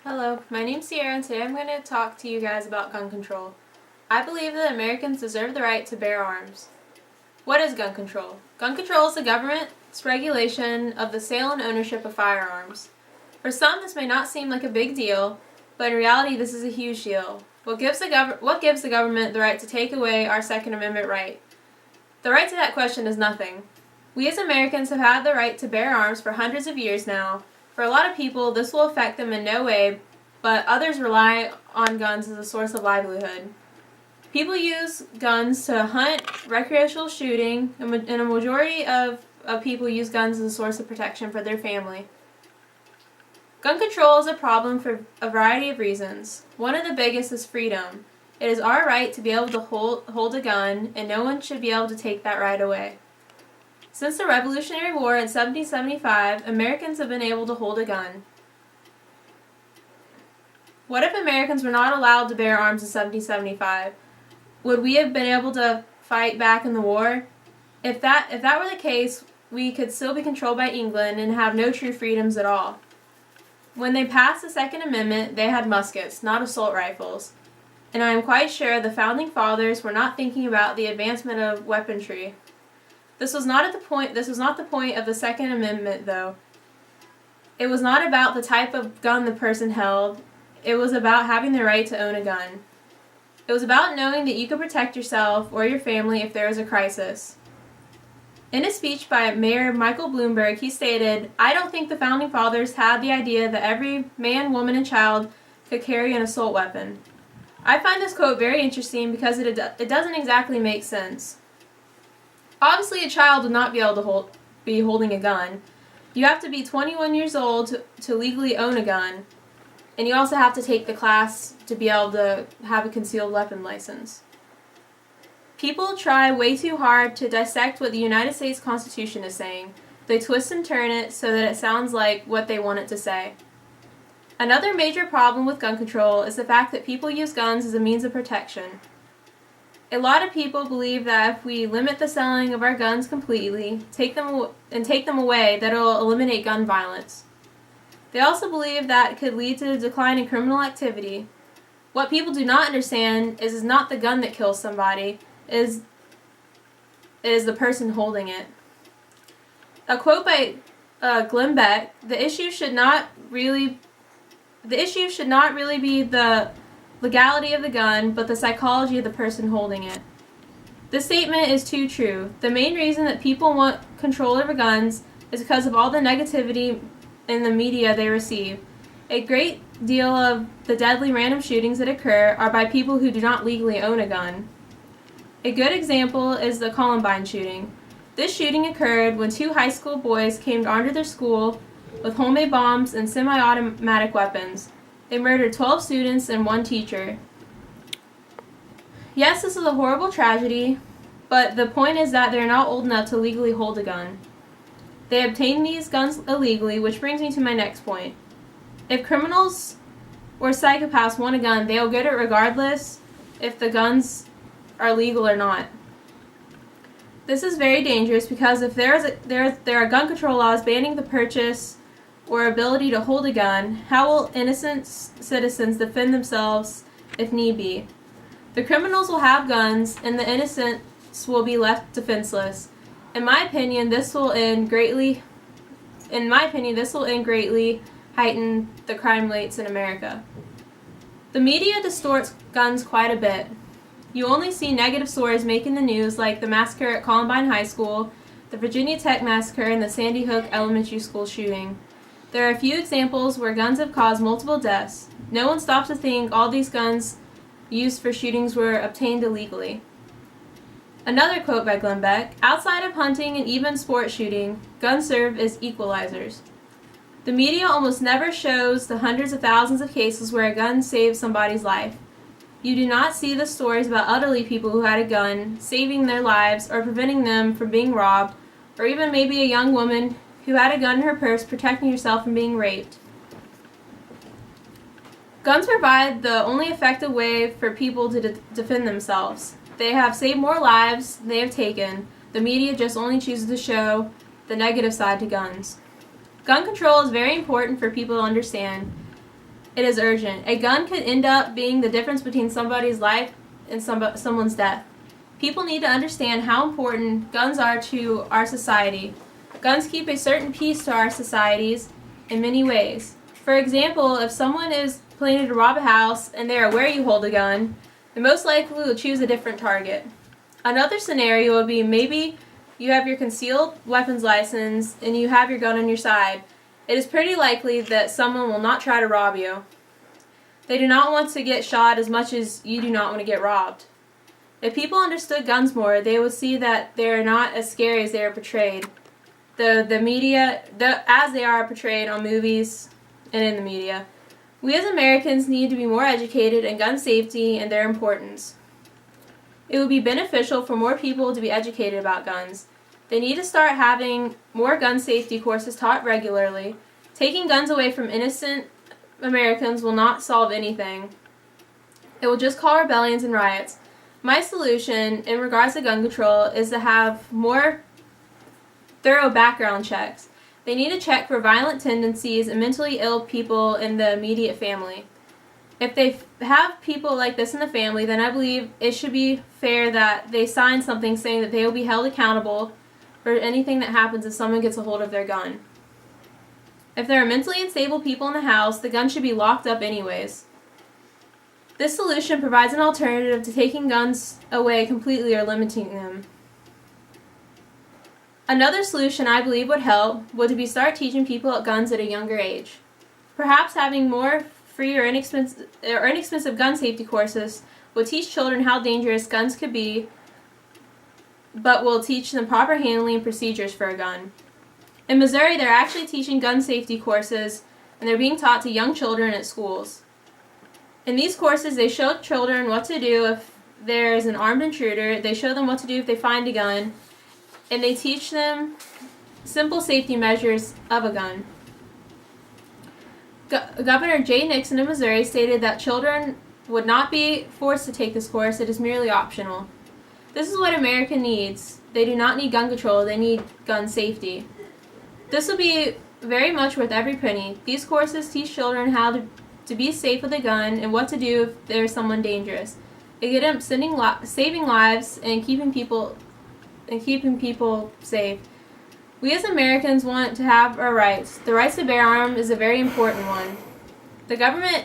Hello, my name's Sierra and today I'm going to talk to you guys about gun control. I believe that Americans deserve the right to bear arms. What is gun control? Gun control is the government's regulation of the sale and ownership of firearms. For some, this may not seem like a big deal, but in reality, this is a huge deal. What gives the government the right to take away our Second Amendment right? The right to that question is nothing. We as Americans have had the right to bear arms for hundreds of years now. For a lot of people, this will affect them in no way, but others rely on guns as a source of livelihood. People use guns to hunt, recreational shooting, and a majority of people use guns as a source of protection for their family. Gun control is a problem for a variety of reasons. One of the biggest is freedom. It is our right to be able to hold a gun, and no one should be able to take that right away. Since the Revolutionary War in 1775, Americans have been able to hold a gun. What if Americans were not allowed to bear arms in 1775? Would we have been able to fight back in the war? If that were the case, we could still be controlled by England and have no true freedoms at all. When they passed the Second Amendment, they had muskets, not assault rifles. And I am quite sure the Founding Fathers were not thinking about the advancement of weaponry. This was not the point of the Second Amendment, though. It was not about the type of gun the person held. It was about having the right to own a gun. It was about knowing that you could protect yourself or your family if there was a crisis. In a speech by Mayor Michael Bloomberg, he stated, "I don't think the Founding Fathers had the idea that every man, woman, and child could carry an assault weapon." I find this quote very interesting because it doesn't exactly make sense. Obviously, a child would not be able to be holding a gun. You have to be 21 years old to legally own a gun, and you also have to take the class to be able to have a concealed weapon license. People try way too hard to dissect what the United States Constitution is saying. They twist and turn it so that it sounds like what they want it to say. Another major problem with gun control is the fact that people use guns as a means of protection. A lot of people believe that if we limit the selling of our guns completely, take them away, that it will eliminate gun violence. They also believe that it could lead to a decline in criminal activity. What people do not understand is not the gun that kills somebody, it is the person holding it. A quote by Glenn Beck, the issue should not really be the legality of the gun, but the psychology of the person holding it. This statement is too true. The main reason that people want control over guns is because of all the negativity in the media they receive. A great deal of the deadly random shootings that occur are by people who do not legally own a gun. A good example is the Columbine shooting. This shooting occurred when two high school boys came onto their school with homemade bombs and semi-automatic weapons. They murdered 12 students and one teacher. Yes, this is a horrible tragedy, but the point is that they're not old enough to legally hold a gun. They obtained these guns illegally, which brings me to my next point. If criminals or psychopaths want a gun, they'll get it regardless if the guns are legal or not. This is very dangerous because if there are gun control laws banning the purchase or ability to hold a gun, how will innocent citizens defend themselves if need be? The criminals will have guns, and the innocents will be left defenseless. In my opinion, this will greatly heighten the crime rates in America. The media distorts guns quite a bit. You only see negative stories making the news, like the massacre at Columbine High School, the Virginia Tech massacre, and the Sandy Hook Elementary School shooting. There are a few examples where guns have caused multiple deaths. No one stops to think all these guns used for shootings were obtained illegally. Another quote by Glenn Beck, outside of hunting and even sport shooting, guns serve as equalizers. The media almost never shows the hundreds of thousands of cases where a gun saved somebody's life. You do not see the stories about elderly people who had a gun, saving their lives or preventing them from being robbed, or even maybe a young woman who had a gun in her purse protecting herself from being raped. Guns provide the only effective way for people to defend themselves. They have saved more lives than they have taken. The media just only chooses to show the negative side to guns. Gun control is very important for people to understand. It is urgent. A gun could end up being the difference between somebody's life and someone's death. People need to understand how important guns are to our society. Guns keep a certain peace to our societies in many ways. For example, if someone is planning to rob a house and they are aware you hold a gun, they most likely will choose a different target. Another scenario would be maybe you have your concealed weapons license and you have your gun on your side. It is pretty likely that someone will not try to rob you. They do not want to get shot as much as you do not want to get robbed. If people understood guns more, they would see that they are not as scary as they are portrayed. The media, as they are portrayed on movies and in the media. We as Americans need to be more educated in gun safety and their importance. It would be beneficial for more people to be educated about guns. They need to start having more gun safety courses taught regularly. Taking guns away from innocent Americans will not solve anything. It will just cause rebellions and riots. My solution in regards to gun control is to have more thorough background checks. They need to check for violent tendencies and mentally ill people in the immediate family. If they have people like this in the family, then I believe it should be fair that they sign something saying that they will be held accountable for anything that happens if someone gets a hold of their gun. If there are mentally unstable people in the house, the gun should be locked up anyways. This solution provides an alternative to taking guns away completely or limiting them. Another solution I believe would help would be start teaching people guns at a younger age. Perhaps having more free or inexpensive gun safety courses will teach children how dangerous guns could be, but will teach them proper handling procedures for a gun. In Missouri, they're actually teaching gun safety courses, and they're being taught to young children at schools. In these courses, they show children what to do if there's an armed intruder, they show them what to do if they find a gun, and they teach them simple safety measures of a gun. Governor Jay Nixon of Missouri stated that children would not be forced to take this course, it is merely optional. This is what America needs. They do not need gun control, they need gun safety. This will be very much worth every penny. These courses teach children how to be safe with a gun and what to do if there's someone dangerous. It get them saving lives and keeping people safe. We as Americans want to have our rights. The rights to bear arms is a very important one. The government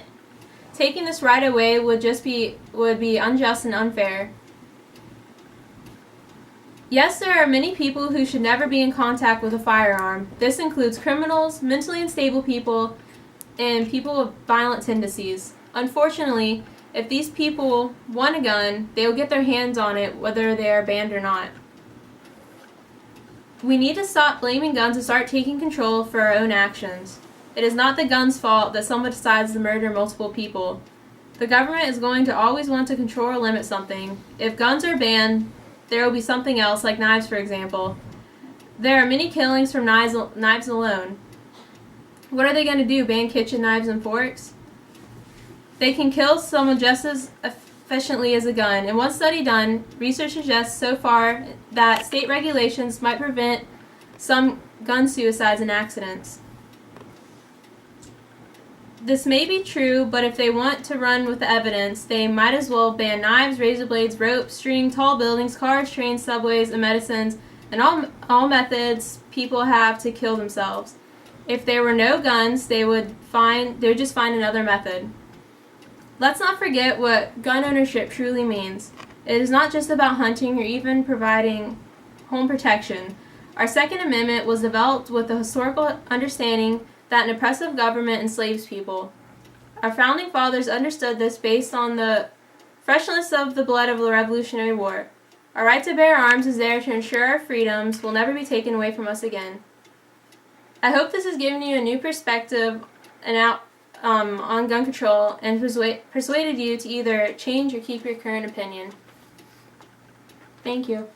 taking this right away would be unjust and unfair. Yes, there are many people who should never be in contact with a firearm. This includes criminals, mentally unstable people, and people with violent tendencies. Unfortunately, if these people want a gun, they will get their hands on it whether they are banned or not. We need to stop blaming guns and start taking control for our own actions. It is not the gun's fault that someone decides to murder multiple people. The government is going to always want to control or limit something. If guns are banned, there will be something else, like knives, for example. There are many killings from knives alone. What are they going to do, ban kitchen knives and forks? They can kill someone just as efficiently as a gun. In one study done, research suggests so far that state regulations might prevent some gun suicides and accidents. This may be true, but if they want to run with the evidence, they might as well ban knives, razor blades, rope, string, tall buildings, cars, trains, subways, and medicines, and all methods people have to kill themselves. If there were no guns, they would just find another method. Let's not forget what gun ownership truly means. It is not just about hunting or even providing home protection. Our Second Amendment was developed with the historical understanding that an oppressive government enslaves people. Our founding fathers understood this based on the freshness of the blood of the Revolutionary War. Our right to bear arms is there to ensure our freedoms will never be taken away from us again. I hope this has given you a new perspective on gun control and persuaded you to either change or keep your current opinion. Thank you.